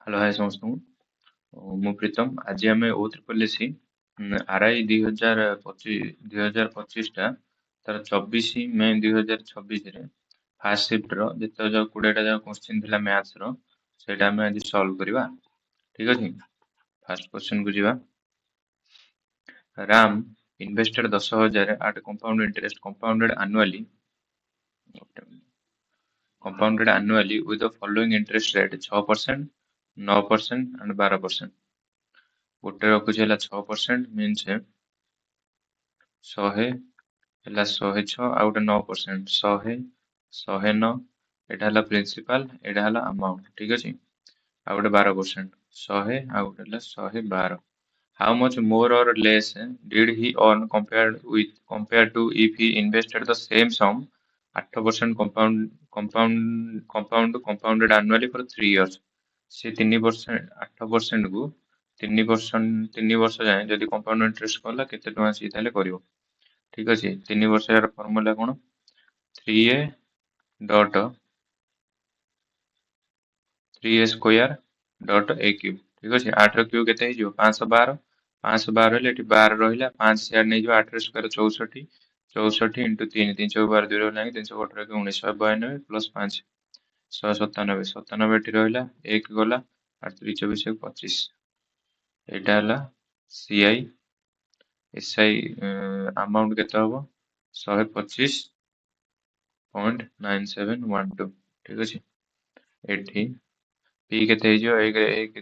Hello high ସମସ୍ତଙ୍କୁ ମୁଁ ପ୍ରୀତମ ଆଜି ଆମେ ଓ ତ୍ରିପଲ୍ ଏସି ଆର୍ଆଇ 2025ଟା ତାର 24 ମେ 2026ରେ ଫାର୍ଷ୍ଟ ସିଫ୍ଟର ଯେତେ ଯାକ 20ଟା ଯାକ କ୍ୱେଶ୍ଚିନ୍ ଥିଲା ମ୍ୟାଥ୍ସର ସେଇଟା ଆମେ ଆଜି ସଲ୍ଭ କରିବା। ଠିକ ଅଛି, ଫାର୍ଷ୍ଟ କ୍ୱେଶ୍ଚିନ୍କୁ ଯିବା। Ram invested 10,000 at compound interest compounded annually with the following interest rate 6%, 9% and 12%। ଗୋଟେ ରଖୁଛି ହେଲା 6% ମିନ୍ସ 100 ହେଲା 106 ଆଉ ଗୋଟେ 9% 100 109 ଏଟା ହେଲା ପ୍ରିନ୍ସିପାଲ ଏଟା ହେଲା ଆମାଉଣ୍ଟ। ଠିକ ଅଛି, ଆଉ ଗୋଟେ 12% 100 ଆଉ ଗୋଟେ ହେଲା 112। How much more or less did he earn compared to if he invested the same sum 8% compounded annually for 3 years। ସେ 3% 8% କୁ 3 ବର୍ଷ ଯାଏଁ ଯଦି କମ୍ପାଉଣ୍ଡ ଇଣ୍ଟରେଷ୍ଟ କଲା କେତେ ଟଙ୍କା ସିଏ ତାହେଲେ କରିବ। ଠିକ ଅଛି, 3 ବର୍ଷ ୟାର ଫର୍ମୁଲା କଣ? 3a dot 3a square dot a cube. ଠିକ ଅଛି, 8ର କ୍ୟୁବ୍ କେତେ ହେଇଯିବ? 512। 512 ହେଲେ ଏଠି 12 ରହିଲା, 5 ସିଆଡେ ନେଇଯିବ, 8ର ସ୍କୋୟାର 64 64 ଇଣ୍ଟୁ 3 3 ଚଉକ 12 2 ରହିଲା 318 19 192 ପ୍ଲସ୍ 5 197 97 ଏଠି ରହିଲା, 1 ଗଲା 8 3 24 25। ଏଇଟା ହେଲା ସିଆଇ। ଏସ୍ଆଇ ଆମାଉଣ୍ଟ କେତେ ହବ? 125.9712। ଠିକ ଅଛି, ଏଠି ପି କେତେ ହେଇଯିବ? 1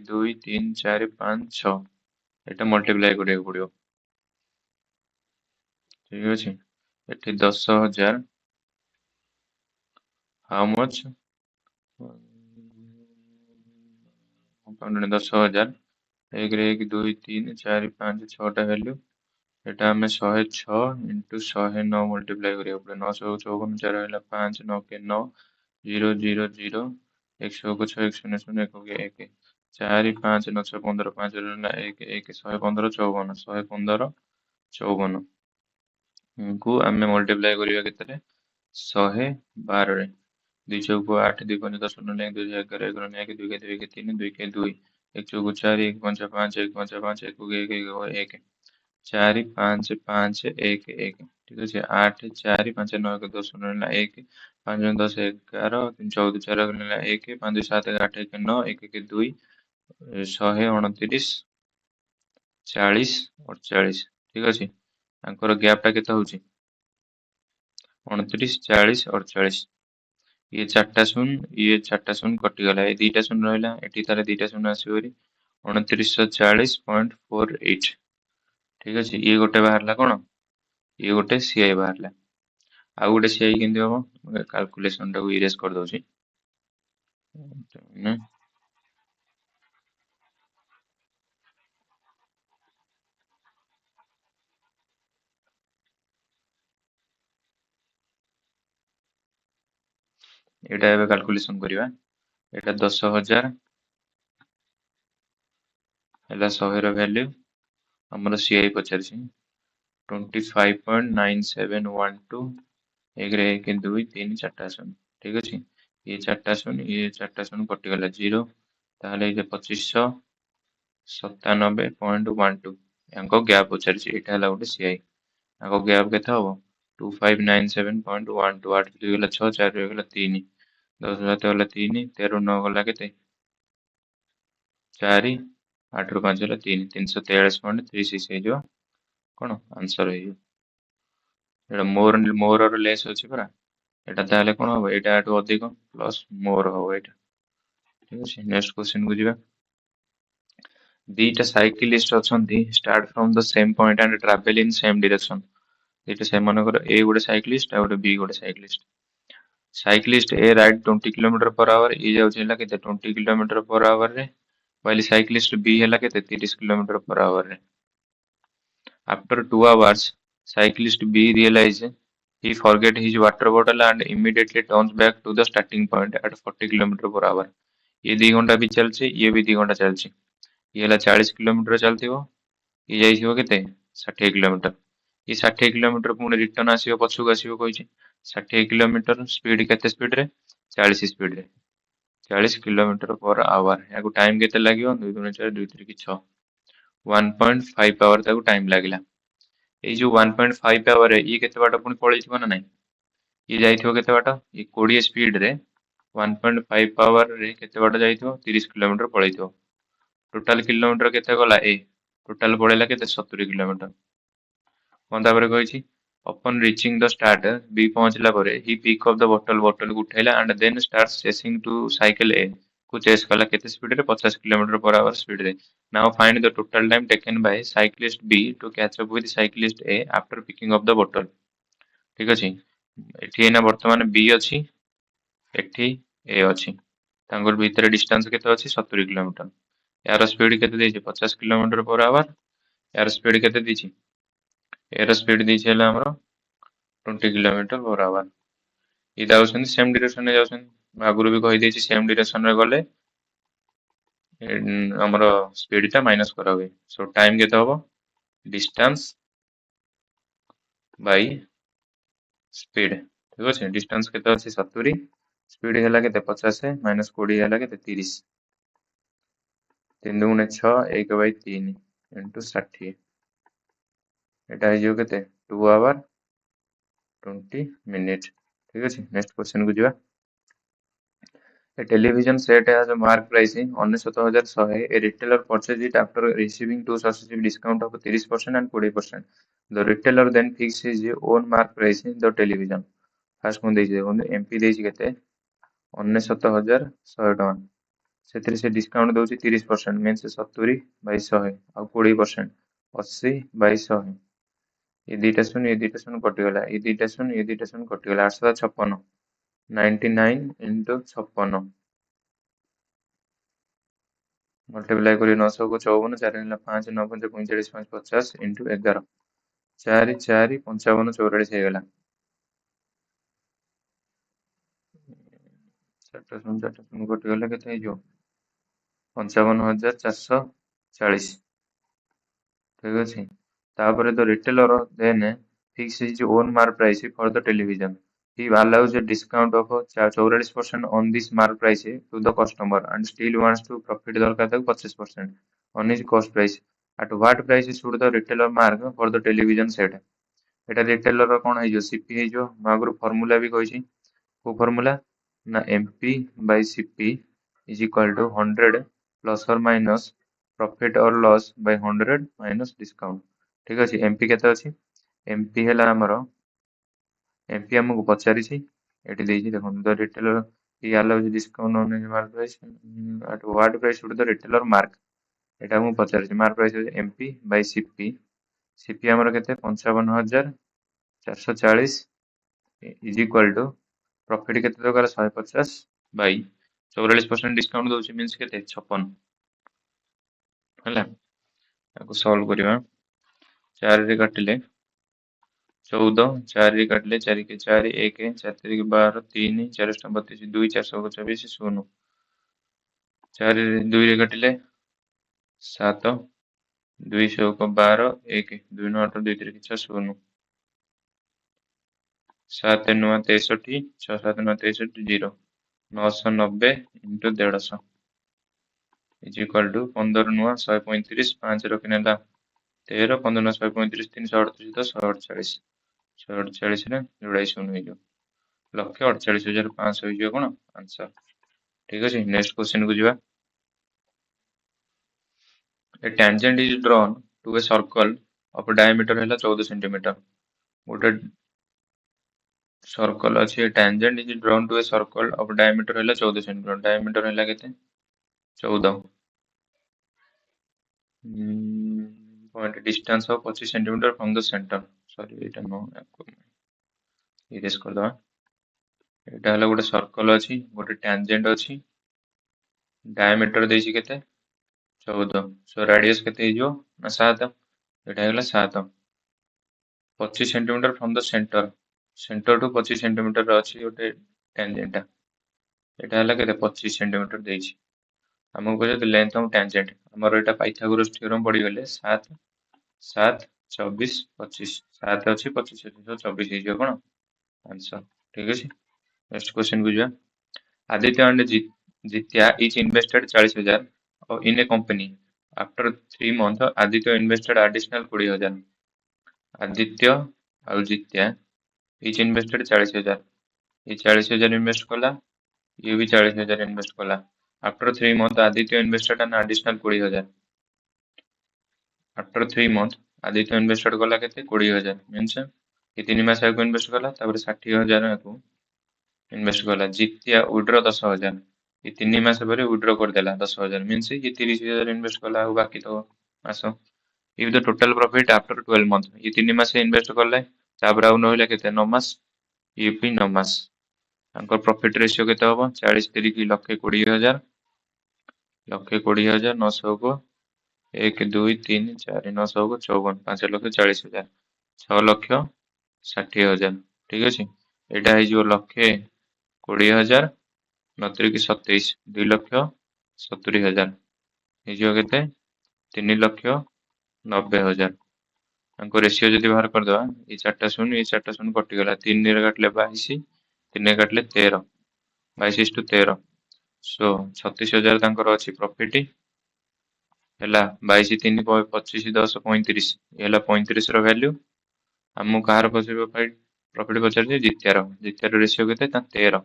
2 3 4 5 6 ଏଟା ମଲ୍ଟିପ୍ଲାଏ କରିବାକୁ ପଡିବ। ଠିକ ଅଛି, ଏଠି 10,000 ହାଉ ମଚ୍ କମ୍ପାଉଣ୍ଡେଡ୍ 10,000 1 1 2 3 4 5 6ଟା ଭ୍ୟାଲ୍ୟୁ ଏଟା ଆମେ 106 ଇଣ୍ଟୁ 109 ମଲ୍ଟିପ୍ଲାଏ କରିବାକୁ ପଡିବ। 9 6 54 4 ହେଲା 5 9 କେ 9 0 0 0 1 6 6 1 0 0 1 1 4 5 9 6 15 5 ରହିଲା 1 1 115 54 115 54 କୁ ଆମେ ମଲ୍ଟିପ୍ଲାଏ କରିବା କେତେରେ? 112ରେ। 2 ଚଉକୁ 8 2 5 10 9 2 11 1 1 2 2 3 2 2 1 ଚଉକୁ 4 1 5 5 1 5 5 1 1 1 4 5 5 1 1। ଠିକ ଅଛି, 8 4 5 9 1 10 ରହିଲା 1 5 10 11 3 14 4 ରହିଲା 1 5 7 8 1 9 1 1 2 129 40 48। ଠିକ ଅଛି, ତାଙ୍କର ଗ୍ୟାପଟା କେତେ ହଉଛି? 29 40 48। ଇଏ 4ଟା ଶୂନ ଇଏ 4ଟା ଶୂନ କଟିଗଲା, ଏ 2ଟା ଶୂନ ରହିଲା, ଏଠି ତାର 2ଟା ଶୂନ ଆସିବ ଭାରି 2940.48। ଠିକ ଅଛି, ଇଏ ଗୋଟେ ବାହାରିଲା କଣ? ଇଏ ଗୋଟେ ସିଆଇ ବାହାରିଲା। ଆଉ ଗୋଟେ ସିଆଇ କେମିତି ହବ? କାଲକୁଲେସନ ଟାକୁ ଇରେଜ କରିଦଉଛି। ଏଇଟା ଏବେ କାଲକୁଲେସନ କରିବା। ଏଇଟା 10,000 ହେଲା 100ର ଭ୍ୟାଲ୍ୟୁ, ଆମର ସିଆଇ ପଚାରିଛି 25.9712 1 1 2 3 4ଟା ଶୂନ। ଠିକ ଅଛି, ଇଏ 4ଟା ଶୂନ ଇଏ 4ଟା ଶୂନ କଟିଗଲା 0, ତାହେଲେ ଏଇଟା 2597.12 ୟାଙ୍କ ଗ୍ୟାପ୍ ପଚାରିଛି। ଏଇଟା ହେଲା ଗୋଟେ ସିଆଇ। ୟାଙ୍କ ଗ୍ୟାପ୍ କେତେ ହବ? 2597.12। 8 2 ଗଲା 6 4 ଗଲା 3 10 7 ଗଲା 3 13 9 ଗଲା କେତେ? 4 8 ରୁ 5 ହେଲା 3 343.36 ହେଇଯିବ କଣ ଆନ୍ସର ହେଇଯିବ। ଏଇଟା ମୋର ଲେସ୍ ଅଛି ପରା, ଏଇଟା ତାହେଲେ କଣ ହବ? ଏଇଟା ଏଠୁ ଅଧିକ ପ୍ଲସ୍ ମୋର ହବ ଏଇଟା। ଠିକ ଅଛି, ନେକ୍ସଟ କ୍ୱେଶ୍ଚିନ୍ କୁ ଯିବା। ଦିଟା ସାଇକ୍ଲିଷ୍ଟ ଅଛନ୍ତି, start from the same point and travel in same direction. ଦିଟା ସେମାନଙ୍କର ଏ ଗୋଟେ ସାଇକ୍ଲିଷ୍ଟ ଆଉ ଗୋଟେ ବି ଗୋଟେ ସାଇକ୍ଲିଷ୍ଟ। ସାଇକ୍ଲିଷ୍ଟ ଏ ରାଇଡ୍ 20 କିଲୋମିଟର per hour, ଏ ଯାଉଛି ହେଲା କେତେ? 20 କିଲୋମିଟର per hour ରେ, while cyclist B ହେଲା କେତେ? 30 କିଲୋମିଟର per hour ରେ। After 2 hours, cyclist B realizes he forget his water bottle and immediately turns back to the starting point at 40 kilometre per hour. ये 2 घंटा भी चलছে, ये भी 2 घंटा चलছে। ये ହେଲା 40 କିଲୋମିଟର ଚାଲିଥିବ, ଇଏ ଯାଇଥିବ କେତେ? 60 କିଲୋମିଟର। ଇଏ 60 କିଲୋମିଟର ପୁଣି ରିଟର୍ନ ଆସିବ, ପଛକୁ ଆସିବ କହିଛି। 60 କିଲୋମିଟର ସ୍ପିଡ କେତେ ସ୍ପିଡରେ? 40 ସ୍ପିଡରେ। 40 किलोमीटर पर आवर या टाइम केते लागियो 2 गुणे 4 2 3 6 1.5 आवर ताको टाइम लागिला ए जो 1.5 आवर ये केते बाटा पुनी पळैथिबो ना नाही ये जाइथिबो केते बाटा ये 20 स्पीड रे 1.5 आवर रे केते बाटा जाइथिबो 30 किलोमीटर पळैथिबो टोटल किलोमीटर केते गला ए टोटल पळैला केते 70 किलोमीटर कौन तापर कहिछि upon reaching the start B पहुंचला परे he pick up the bottle को उठैला and then starts chasing to cycle A को चेस कला केते स्पीड रे 50 किलोमीटर पर आवर स्पीड रे now find the total time taken by cyclist B to catch up with cyclist A after picking up the bottle ठीक अछि एठी एना वर्तमान B अछि एठी A अछि तांगर भीतर डिस्टेंस केते अछि 70 किलोमीटर यार स्पीड केते देछि 50 किलोमीटर पर आवर यार स्पीड केते देछि यार स्पीड देछि हला हमरो 20 किलोमीटर पर आवर ये जाउछन सेम डायरेक्शन रे जाउछन आगुरु भी कहि देछि सेम डायरेक्शन रे गले हमरो स्पीड टा माइनस करा हुए सो टाइम केते हबो डिस्टेंस बाय स्पीड ठीक अछि डिस्टेंस केते अछि 70 स्पीड हला केते 50 माइनस 20 हला केते 30 3 दुने 6 1 बाय 3 इनटू 60 एटा हे जो केते 2 आवर 20 मिनिट ठीक अछि नेक्स्ट क्वेश्चन को जिवा A television set has a mark pricing 19,100. A retailer purchased it after receiving two successive discount of 30% and 40%. The retailer then fixes his own mark pricing the television. First one ଦେଇଛି ଦେଖନ୍ତୁ MP ଦେଇଛି କେତେ 19,100 ଟଙ୍କା ସେଥିରେ ସେ discount ଦଉଛି 30% means 70 by 100 ଆଉ 20% 80 by 100 ये दुईटा शून्य कटिगला ये दुईटा शून्य कटिगला 856 99 into 56 मल्टीप्लाई करी 900 को 54 4 ହେଲା 5 9 5 45 5 50 into 11 4 4 55 44 ହେଇଗଲା 4 କଟିଗଲା କେତେ ହେଇଯିବ 55,440 ଠିକ ଅଛି ତାପରେ the retailer then fix his own mark price for the television he allows a discount of 44% on this mark price to the customer and still wants to profit ଦରକାର ତାକୁ 25% on his cost price at what price should the retailer mark for the television set এটা retailer ର କଣ ହେଇଯିବ CP ହେଇଯିବ ମୁଁ ଆଗରୁ formula ବି କହିଛି କୋଉ ଫର୍ମୁଲା ନା MP by CP is equal to 100 plus or minus profit or loss by 100 minus discount ठीक अछि MP केते अछि MP ହେଲା हमरो MP हमକୁ पचारिछि एठी देइछि देखो the retailer he allows discount on his mark price at what price should the retailer mark एटा मु पचारिछि mark price MP by CP CP हमरो केते 55,440 is equal to प्रॉफिट केते दरकार 150 बाई 44% डिस्काउंट दउछि मींस केते 56 हला ताको सॉल्व करिवा 4 रे काटिले 14 4 रे काटिले 4 के 4 1 4 3 के 12 3 4 32 2 4 24 0 4 रे 2 रे काटिले 7 2 को 12 1 2 9 8 2 3 6 0 7 9 63 6 7 9 63 0 990 into 150 is equal to 15 नुआ 135 5 रखनेला 13 15 9 135 338 148 148 रे जोड़ाई शून्य हो लक्ष्य 48,500 हो कोन आंसर ठीक अछि नेक्स्ट क्वेश्चन को जिवा A tangent is drawn to a circle of diameter हैला 14 सेंटीमीटर गोटे सर्कल अछि tangent is drawn to a circle of diameter हैला 14 सेंटीमीटर diameter हैला केते 14 point distance of 25 centimetre from the center sorry Etah no erase कर दवा एटा हला गोटे सर्कल अछि गोटे tangent अछि diameter देछि केते 14 सो रेडियस केते हिजो ना 7 एटा हला 7 25 centimetre from the centre to 25 centimetre अछि गोटे tangent एटा हला केते 25 सेंटीमीटर देछि हमको कहे द लेंथ ऑफ tangent हमर एटा पाइथागोरस थ्योरम पड़ी गले 7 7 24 25 7 अछि 25 अछि तो 24 हिजो कोन आंसर ठीक अछि नेक्स्ट क्वेश्चन बुझा Aditya and Jitya is invested 40,000 और in a company after 3 month Aditya invested additional 20,000 Aditya और जित्या इज इन्वेस्टेड 40,000 ये 40,000 इन्वेस्ट कला ये भी 40,000 इन्वेस्ट कला after 3 month Aditya invested an additional 20,000 after 3 month Aditya invested कला के 20,000 मीन्स ये 3 मास आगे इन्वेस्ट कला 60,000 को इन्वेस्ट कला जितिया विड्रो 10,000 ये 3 मास पर विड्रो करदेला 10,000 मीन्स ये 30,000 इन्वेस्ट कला बाकी तो मास ये the total profit after 12 month ये 3 मास इन्वेस्ट कले तापर आउ नहिला केते 9 मास ये भी 9 मास तांकर प्रॉफिट रेशियो केते हबो 40 3 लक्षे 20,000 लक्षे 20,000 900 को 1 2 3 4 900 को 54 5,40,000 6,60,000 ठीक अछि एटा है जो लक्षे 20,000 9 27 2,70,000 ହେଇଯିବ କେତେ 3,90,000 ତାଙ୍କ ରେସିଓ ଯଦି ବାହାର କରିଦବା ଏଇ 4ଟା ଶୂନ ଏଇ 4ଟା ଶୂନ କଟିଗଲା 3 ରେ କାଟିଲେ 22 3 ରେ କାଟିଲେ 13 22:13 ସୋ 36,000 ତାଙ୍କର ଅଛି ପ୍ରଫିଟ ହେଲା 22 3 25 10 35 ଏ ହେଲା 35 ର ଭ୍ୟାଲ୍ୟୁ ଆମକୁ କାହାର ପ୍ରଫିଟ ପଚାରିଛି ଜିତିଆର ରେସିଓ କେତେ ତା 13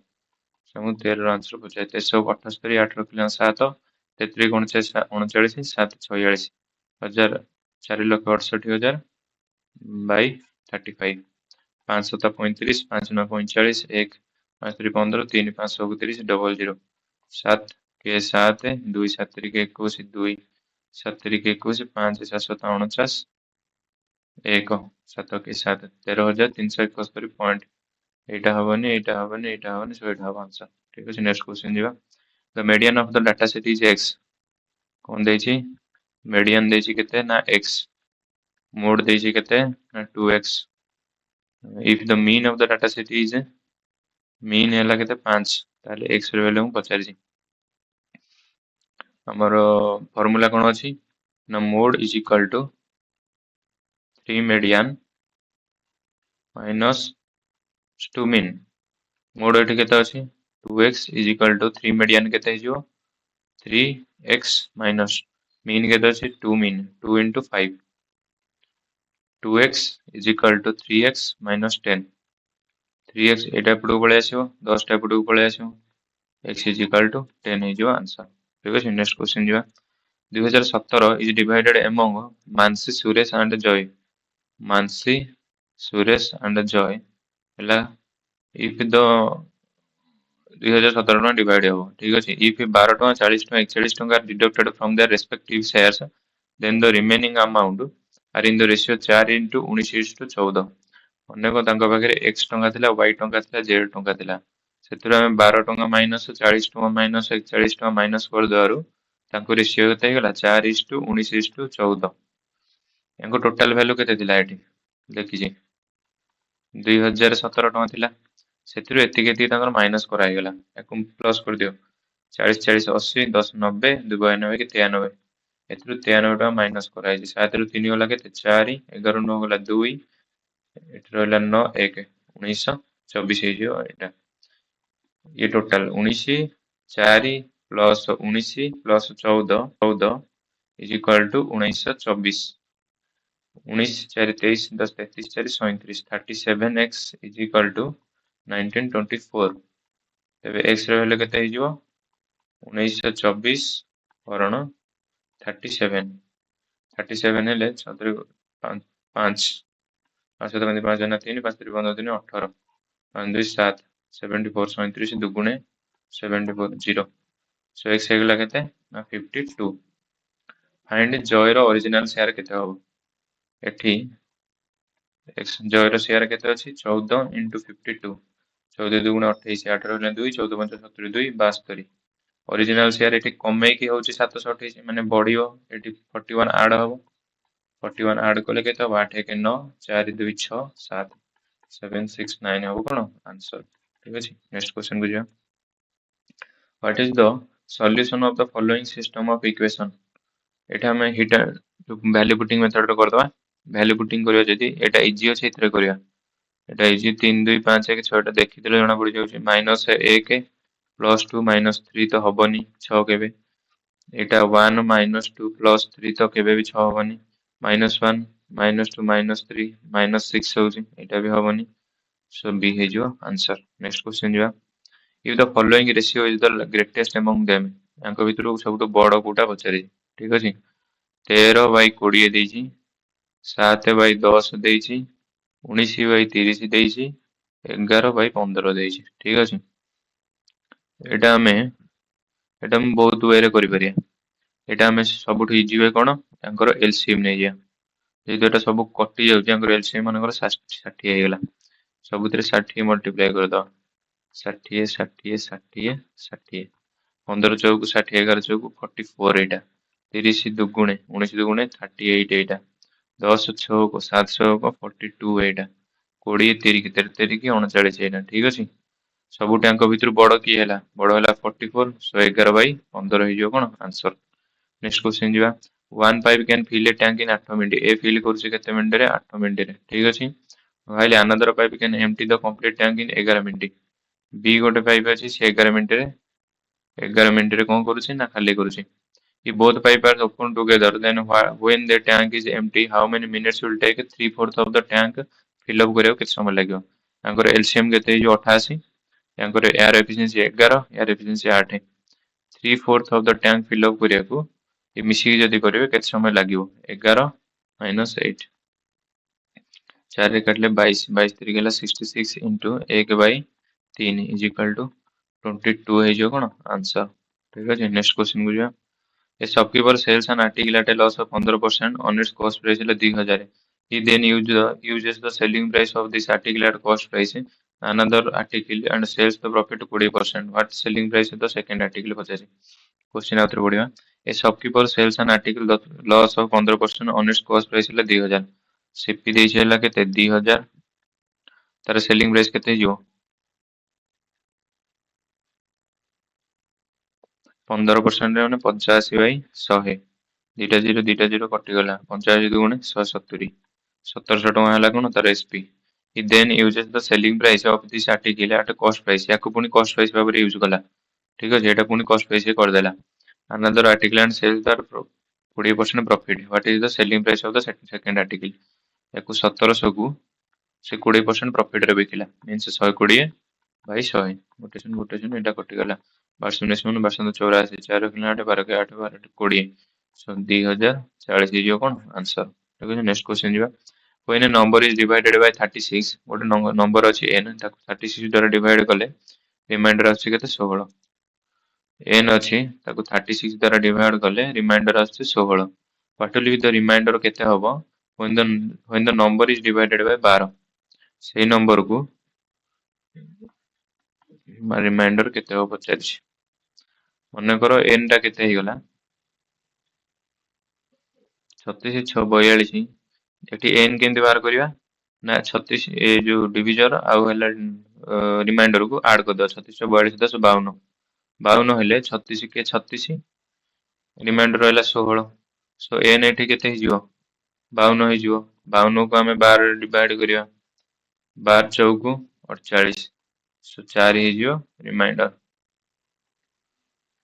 ସବୁ 13 ର ଆନ୍ସର ପଚାରିଛି 378 8 ରଖିଲେ 7 33 39 7 46 हजार 4,68,000 बाई 35 5,35 5,9 45 1 5 15 3 5 30 00 7 के 7 2 7 के 21 2 7 के 21 5 7 49 1 7 के 7 13,371 पॉइंट एटा हबनी एटा हबनी एटा हबनी सो एटा हबो आंसर ठीक अछि नेक्स्ट क्वेश्चन जीवा the median of the data set is x कोन देछि मीडियन देछि केते ना x मोड देछि केते ना 2x if the mean of the data set is mean हैला केते 5 ताले x ର वैल्यू हम पचारि हमर फार्मूला कोन अछि ना mode is equal to 3 median minus 2 mean mode एठी केते अछि 2x is equal to 3 median केते हिजो 3x माइनस मीन केते अछि 2 mean 2 into 5 2x is equal to 3x minus 10 3x एटा पडू पळे आसीबो 10 टा पडू पळे आसीबो x is equal to 10 हे जो आंसर ठीक अछि नेक्स्ट क्वेश्चन जिवा 2017 is divided among Mansi Suresh and जय मानसी सुरेश and जय हला if the 2017 टका डिवाइड हो ठीक अछि if 12 टका 40 टका 41 टका deducted from their respective shares then the remaining amount are in the ratio 4 into 19:14 ଅନେକ ତାଙ୍କ ପାଖରେ x ଟଙ୍କା ଥିଲା y ଟଙ୍କା ଥିଲା z ଟଙ୍କା ଥିଲା ସେଥିରୁ ଆମେ 12 ଟଙ୍କା ମାଇନସ 40 ଟଙ୍କା ମାଇନସ 41 ଟଙ୍କା ମାଇନସ କରିଦେବାରୁ ତାଙ୍କ ରେସିଓ କେତେ ହେଇଗଲା 4:19:14 ୟାଙ୍କ ଟୋଟାଲ ଭ୍ୟାଲୁ କେତେ ଥିଲା ଏଠି ଦେଖିଛି 2017 ଟଙ୍କା ଥିଲା ସେଥିରୁ ଏତିକି ଏତିକି ତାଙ୍କର ମାଇନସ କରାହେଇଗଲା ୟାକୁ ପ୍ଲସ୍ କରିଦିଅ 40 40 80 10 90 2 92 କି 93 ଏଥିରୁ 93 ଟଙ୍କା ମାଇନସ କରାହେଇଛି 7 ରୁ 3 ଗଲା କେତେ 4 11 9 ଗଲା 2 ଏଠି ରହିଲା 9 1 1924 ହେଇଯିବ ଏଇଟା ये total 19 4 plus 19 plus 14 14 is equal to 1924 19 4 23 10 33 4 37 37x is equal to 1924 तेबे x रे हेले केते हिजो 1924 हरण 37 37 हेले 6 5 5 5 5 3 5 15 3 18 5 2 7 74 37 दुगुणे 74 0 सो x हेगला केते ना 52 फाइंड जय रो ओरिजिनल शेयर केते हो एठी x जय रो शेयर केते अछि 14 into 52 14 दुगुणे 28 8 रहले 2 14 5 70 2 72 ओरिजिनल शेयर एठी कमे की होची 728 माने बढियो एठी 41 ऐड हबो 41 ऐड कले केते 8 1 9 4 2 6 7 7 6 9 हबो कोन आंसर ठीक अछि नेक्स्ट क्वेश्चन बुझियो what is the solution of the following system of equation एटा हम हिट वैल्यू पुटिंग मेथड रो करदवा वैल्यू पुटिंग करियो जदी एटा इजी अछि इतरे करिया एटा इजी 3 2 5 1 6 टा देखि देले जणा पड़ी जाउछि -1 +2 -3 तो हबनी 6 केबे। एटा 1 -2 +3 तो केबे भी 6 हबनी। -1 -2 -3 -6 होउची एटा भी हबनी। सो बी हे जो आंसर। नेक्स्ट क्वेश्चन जिवा। If the following ratio is the greatest among them, यांको भितरु सबटु बड़ कोटा पचारि। ठीक अछि। 13/20 ଦେଇଛି, 7/10 ଦେଇଛି, 19/30 ଦେଇଛି, 11/15 ଦେଇଛି। ଠିକ ଅଛି। ଏଟା ମୁଁ ବହୁତ ୱେରେ କରିପାରିବା। ଏଟା ଆମେ ସବୁଠୁ ଇଜି वे କଣ ତାଙ୍କର ଏଲସିଏମ ନେଇଯିବା। ଯେହେତୁ ଏଟା ସବୁ କଟି ଯାଉଛି ତାଙ୍କର ଏଲସିଏମ ମାନଙ୍କର 60 ହେଇଗଲା। ସବୁଥିରେ 60 ମଲ୍ଟିପ୍ଲାଏ କରିଦବା। 60 60 60 60 15 ଚଉକୁ 60 11 ଚଉକୁ 44 ଏଇଟା। 30 ଦୁଗୁଣେ 19 ଦୁଗୁଣେ 38 ଏଇଟା। 10 ଛଅକୁ 7 ଛଅକୁ 42 ଏଇଟା। 20 30 33 39 ଏଇଟା। ଠିକ ଅଛି। ସବୁ ଟ୍ୟାଙ୍କ ଭିତରୁ ବଡ କିଏ ହେଲା? ବଡ ହେଲା 44, 111/15 ହେଇଯିବ କଣ ଆନ୍ସର। नेक्स्ट क्वेश्चन जीवा। One pipe can fill a tank in 8 minute. A fill करूचे केते मिनिट रे? 8 मिनिट रे। ठीक अछि। भाई another pipe can empty the complete tank in 11 minute. B गोटे पाइप अछि से 11 मिनिट रे 11 मिनिट रे कोन करूची ना खाली करूची। If both pipes are open together, then when the tank is empty, how many minutes will take 3/4 of the tank fill up କରିବାକୁ କେତେ ସମୟ ଲାଗିବ? ତାଙ୍କର LCM କେତେ ହେଇଯିବ 88, ତାଙ୍କର air efficiency 11, air efficiency 8। 3/4 of the tank fill up କରିବାକୁ ये मिसिकी जदि करेंगे केते समय लागिवो? 11 - 8। 4 रे काटले 22, 22 3 गेला 66 इंटू 1/3 इज इक्वल टू 22 है जो कोन आंसर। ठीक है। नेक्स्ट क्वेश्चन को जा। A shopkeeper sells an article at a loss of 15% on its cost price है 2000। he then uses the selling price of this article at cost price another article and sells the profit 20%. what selling price of the second article पचासी। Question आउथरे पढ़िबा। A shopkeeper sells an article loss of 15% on its cost price है 2000। CP देइछ हैला केते 2000, तार selling price केते हियो 15% रे माने 85/100। दिटा जीरो कटि गला 85 दुगुणे 170, 1700 टଙ୍କା ହେଲା कोन तार SP. he then uses the selling price of this article at cost price। याको पुनी कॉस्ट प्राइस भाବରେ यूज कला। ठीक अछि। एटा पुनी कॉस्ट प्राइस कर देला। another article and sells the 20% profit। what is the selling price of the second article? याको 1700 को से 20% प्रॉफिट रे बिकिला मींस 120/100। गोटेशन एटा कटि गला 12 12 84 4 किलो 8 12 के 8 12 20 सो 2040 हियो कोन आंसर। ठीक है। नेक्स्ट क्वेश्चन जीवा। when a number is divided by 36 गोटे नंबर अछि n ताको 36 द्वारा डिवाइड कले रिमाइंडर आछि केते 16। n अछि ताको 36 द्वारा डिवाइड कले रिमाइंडर आछि 16। what will be the remainder केते हबो when the number is divided by 12? सेही नंबर को रिमाइंडर केते हबो पचारिछि। मने करो n टा केते ही गला 36 6 42। एठी n केंति बाहर करिवा ना 36 ए जो डिविजर आउ हला रिमाइंडर को ऐड कर दो। 36 42 10 52 52 हेले 36 के 36 रिमाइंडर रहला 16। सो n एठी केते ही जिवो 52 ही जिवो। 52 को हमें 12 डिवाइड करिवा 12 चौकु 48 सो 4 ही जिवो रिमाइंडर।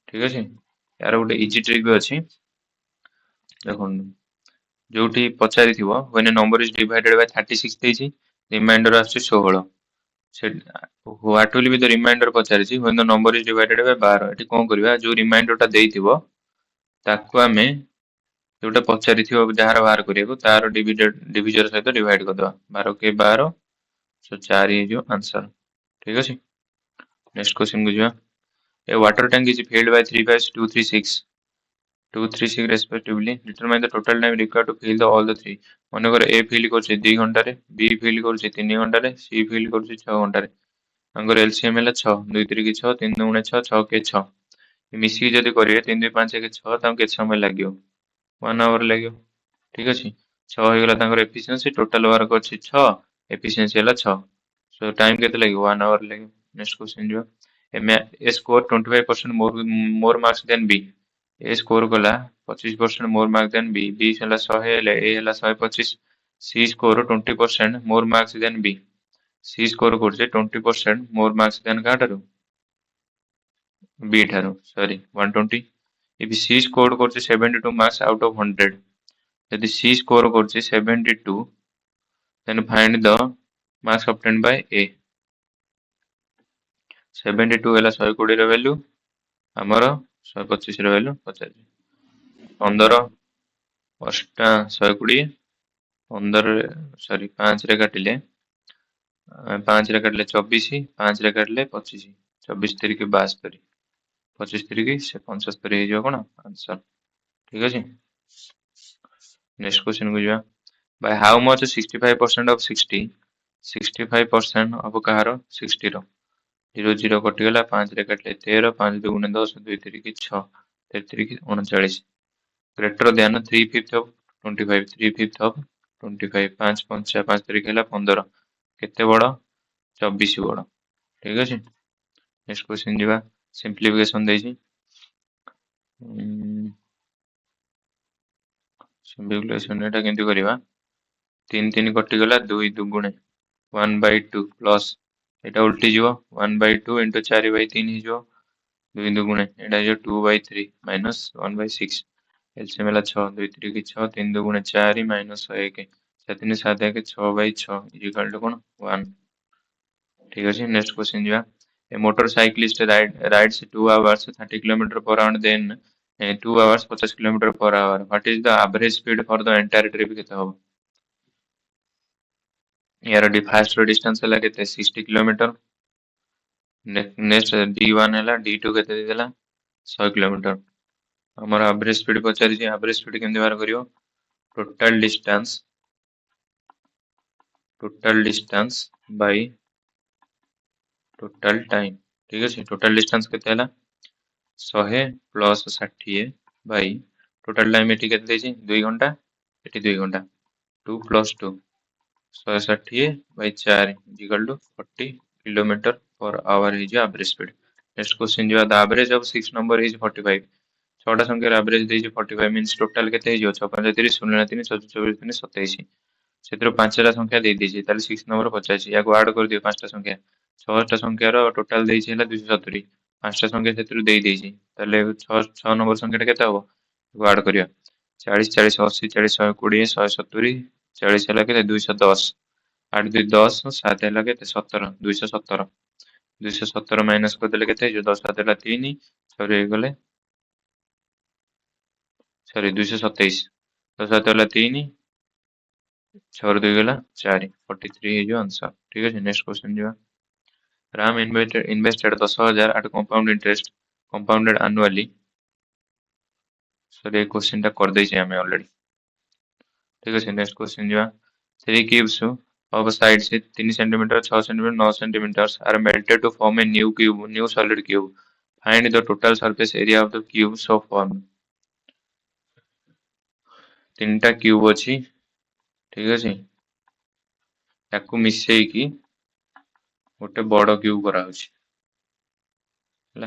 ठीक अछि। यार गोटे इजी ट्रिक भी अछि देखोन जोटी पचारि थिबो when a number is divided by 36 ଦେଇଛି रिमाइंडर आछि 16 से what will be the remainder पचारिछि when the number is divided by 12। एठी कोन करबा जो रिमाइंडर टा देइथिबो ताको हमें जोटा पचारि थिबो जहार बाहर करियाको तार डिविजर सहित डिवाइड कर दवा 12 के 12 सो 4 ही जो आंसर। ठीक अछि। नेक्स्ट क्वेश्चन को जिवा। A water tank is filled by 3 pipes 236 respectively। determine the total time required to fill all the three। मनेकर ए फिल करछे 2 घंटा रे, बी फिल करछे 3 घंटा रे, सी फिल करछे 6 घंटा रे। अंगर एलसीएम ହେଲା 6 2 3 की 6 3 2 6 6 के 6 मिसी जदी करिवे 3 2 5 के 6 तां केते समय लागियो 1 आवर लागियो। ठीक अछि। 6 हे गेला तांकर एफिशिएंसी टोटल वर्क अछि 6 एफिशिएंसी ହେଲା 6 सो टाइम केते लागियो 1 आवर लागियो। नेक्स्ट क्वेश्चन जो A score 25% more marks than B. A score कला 25% more mark than B. B हला 100 हेले ए हला 125। C score 20% more marks than B. C score करछे 20% मोर मार्क्स देन काटारू B ଠାରୁ ସରି 120 if C scored କରୁଛି 72 marks out of 100 ଯଦି C score କରୁଛି 72 then find the marks obtained by A 72 ହେଲା 120 ର value ଆମର 125 ର value ପଚାରିଛି 15 ଅଷ୍ଟା 120 15 ସରି 5 ରେ କାଟିଲେ 5 ରେ କାଟିଲେ 24 5 ରେ କାଟିଲେ 25 24 ତିରିକି 72 25 ତିରିକି ସେ 75 ହେଇଯିବ କଣ ଆନ୍ସର ଠିକ ଅଛି ନେକ୍ସଟ କ୍वेଶ୍ଚन କୁ ଯିବା by how much 65% of 60 65% of କାହାର 60 ର 0 0 କଟିଗଲା 5 ରେ କାଟିଲେ 13 5 ଦୁଗୁଣେ 10 2 ତିରିକି 6 13 ତିରିକି 39 greater than 3/5 of 25 3/5 of 25 5 5 5 ତିରିକି ହେଲା 15 କେତେ ବଡ 24 ବଡ ଠିକ ଅଛି ନେକ୍ସଟ କ୍वेଶ୍ଚन ଯିବା ସିମ୍ପ୍ଲିଫିକେସନ ଦେଇଛି ସିମ୍ପ୍ଲିଫିକେସନ ଏଟା କେମିତି କରିବା 3 3 କଟିଗଲା 2 ଦୁଗୁଣେ 1/2 ପ୍ଲସ୍ ଏଟା ଉଲ୍ଟି ଯିବ 1/2 into 4/3 ହେଇଯିବ 2 ଦୁଗୁଣେ ଏଟା ହେଇଯିବ 2/3 minus 1/6 एलसीएम ହେଲା 6 2 3 6 3 ଦୁଗୁଣେ 4 minus 1 7 7 1 6/6 equal to କଣ 1 ଠିକ ଅଛି ନେକ୍ସଟ क्वेश्चन ଯିବା a motorcyclist rides 2 hours 30 km per hour then 2 hours 50 km per hour what is the average speed for the entire trip କେତେ ହବ यार फास्ट रो डिस्टेंस ହେଲା କେତେ 60 km नेक्स्ट D1 ହେଲା D2 କେତେ ଦେଇଦେଲା 100 km ଆମର average speed ପଚାରିଛି average speed କେମିତି ବାହାର କରିବ total distance by total time ठीक ଅଛି total distance କେତେ ହେଲା 100 plus 60 by total time ଏଠି କେତେ ଦେଇଛି 2 ଘଣ୍ଟା ଏଠି 2 ଘଣ୍ଟା 2 plus 2 160 by 4 equal to 40 km per hour is average speed next question ଯିବା the average of 6 number is 45 ଛଅଟା ସଂଖ୍ୟାର average ଦେଇଛି 45 means total କେତେ ହେଇଯିବ 6 5 30 0 3 24 3 27 ସେଥିରୁ ପାଞ୍ଚଟା ସଂଖ୍ୟା ଦେଇଦେଇଛି ତାହେଲେ 6 ନମ୍ବର ପଚାରିଛି ୟାକୁ ଆଡ୍ କରିଦିଅ ପାଞ୍ଚଟା ସଂଖ୍ୟା ଛଅଟା ସଂଖ୍ୟାର ଟୋଟାଲ ଦେଇଛି ହେଲା 270 ପାଞ୍ଚଟା ସଂଖ୍ୟା ସେଥିରୁ ଦେଇଦେଇଛି ତାହେଲେ 6 ନମ୍ବର ସଂଖ୍ୟାଟା କେତେ ହବ ୟାକୁ ଆଡ୍ କରିବା 40 40 80 40 120 170 40 ହେଲା କେତେ 210 8 2 10 7 ହେଲା କେତେ 17 217 217 ମାଇନସ କରିଦେଲେ କେତେ ହେଇଯିବ 10 7 ହେଲା 3 6 ହେଇଗଲେ ସରି 227 10 7 ହେଲା 3 6 2 ଗଲା 4 43 ହେଇଯିବ आंसर ठीक ଅଛି नेक्स्ट क्वेश्चन ଯିବା Ram invested 10,000 at compound interest compounded annually sir ये क्वेश्चन टा कर देइछे हमें ऑलरेडी ठीक अछि नेक्स्ट क्वेश्चन ଯିବା 3 cubes of sides 3 cm 6 cm 9 cm are melted to form a new solid cube find the total surface area of the cube so formed तीनटा cube अछि ठीक अछि याकू मिसेई गोटे बड़ क्यूब करा होछि ହେଲା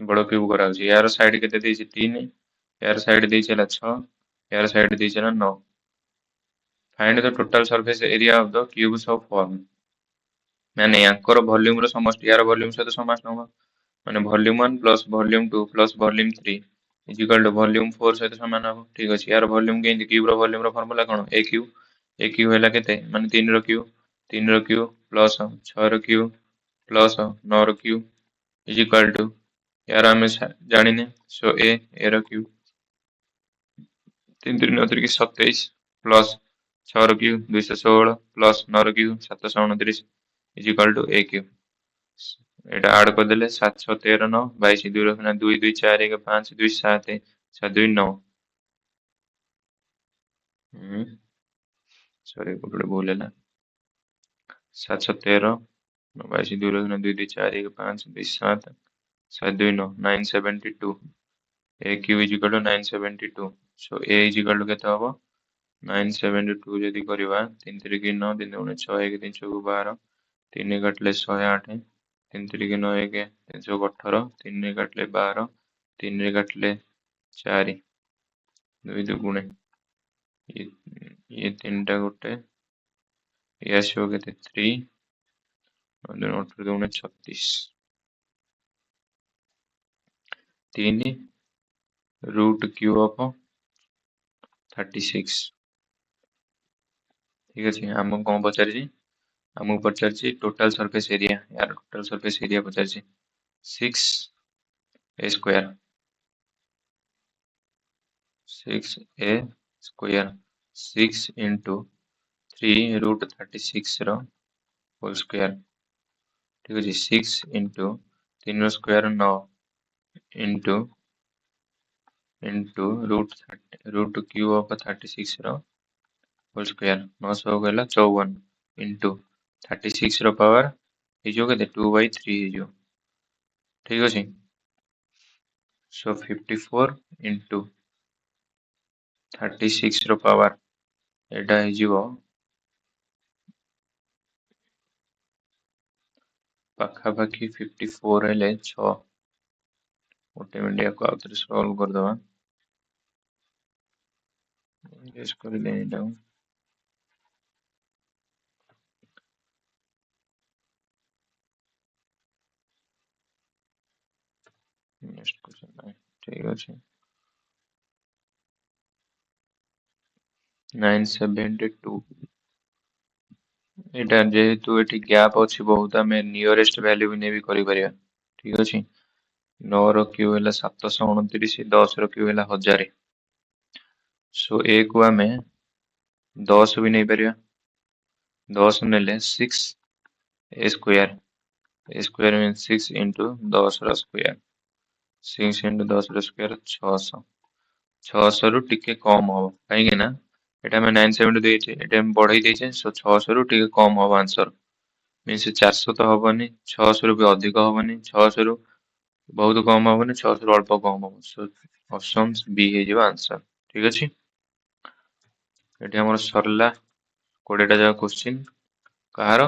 बड़ क्यूब करा होछि यार साइड केते देछि 3 यार साइड देछि ହେଲା 6 यार साइड देछि ହେଲା 9 find the total surface area of the cubes of form माने यांकर वॉल्यूम रो समष्टि यार वॉल्यूम सहित समास नबा माने volume 1 plus volume 2 plus volume 3 is equal to volume 4 सहित समान हबो ठीक अछि यार वॉल्यूम के क्यूब रो वॉल्यूम रो फार्मूला कोन ए क्यूब हैला केते माने 3 रो क्यूब 3 रो क्यूब प्लस 6 रो क्यूब प्लस 9 रो क्यूब इज इक्वल टू यार हमें जानिने सो ए रो क्यूब 3 3 9 27 प्लस 6 रो क्यूब 216 प्लस 9 रो cube 729 is equal to a cube এটা আড କରିଦେଲେ 7 6 13 9 22 2 ରଖିନା 2 2 4 1 5 2 7 7 2 9 सॉरी ଗୋଟେ ଭୁଲ ହେଲା 7 6 13 22 2 ରଖିନା 2 2 4 1 5 2 7 7 2 9 972 a cube is equal to 972 so a is equal to କେତେ ହବ 972 ଯଦି କରିବା 3 3 କି 9 3 2 6 1 3 6 12 3 କାଟିଲେ 108 3 3 9 1 318 3 କାଟିଲେ 12 3 କାଟିଲେ 4 2 ଦୁଗୁଣେ ये ये तीनटा गोटे ये आसो के 3 2 36 3 रूट क्यू ऑफ 36 ठीक अच्छे आमको कौन पचार आमको पचार टोटाल सरफेस एरिया यार टोटाल सरफेस एरिया पचार 6 a square 6 a square 6 into 3 root 36 रो होल स्क्वायर ठीक अच्छे 6 into 3 square 9 into into root cube of 36 रो होल स्क्वायर 900 गला 54 इंटू 36 रो पावर हो के 2/3 ठीक अच्छे सो 54 इंटू 36 रो पावर एटा हो पाखापाखि 54 हेले 6 गोटे मिनट को आउे सल्व करदे गेस कर नेक्स्ट क्वेश्चन ठीक अच्छे 972 एटा जेहेतु एटी गैप अच्छी बहुत आम नियरेस्ट वैल्यू भी नहीं करि परिया ठीक अच्छे 9 रो क्यू है 729 10 रो क्यू है 1000 सो ए को आम 10 भी नहीं परिया 10 नेले 6 a square mean 6 into 10 row square 6 into 10 row square 600 600 रु टिके कम हम कहीं ना एटा में 972 देइछे एटा में बढ़ाई देइछे सो 600 रु टिके कम हम आंसर मीन्स 400 तो हबनी 600 रु भी अधिक हबनी 600 रु बहुत कम हबनी 600 रु अल्प कम हम सो ऑप्शन बी हे जो आंसर ठीक अछि एटी हमर सरला 20 टा जाक क्वेश्चन कहार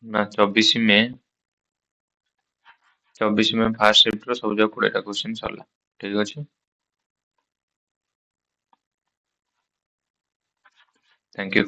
ना 24 में फास्ट शिफ्ट रो सब जाक 20 टा क्वेश्चन सरला ठीक अछि थैंक यू।